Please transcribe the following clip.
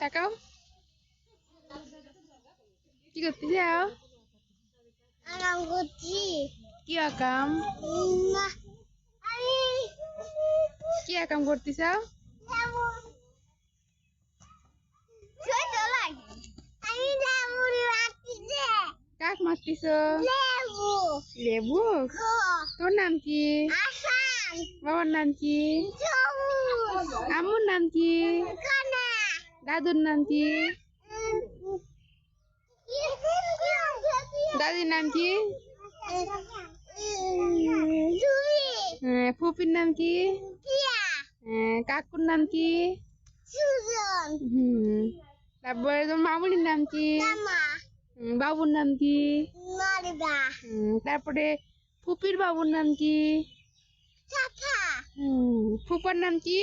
তাকাও কি করতে যাও? আরাম করছি। কি আকাম? কি আকাম করতে চাও? কাক মারতিছ? লেবু। তোর নাম কি? বাবার নাম কি? আম্মুর নাম কি? দাদুর নাম কি? দাদির নাম কি? ফুপির নাম কি? কাকুর নাম কি? তারপরে তোমার মামুনির নাম কি? বাবুর নাম কি? তারপরে ফুপির বাবুর নাম কি? ফুপার নাম কি?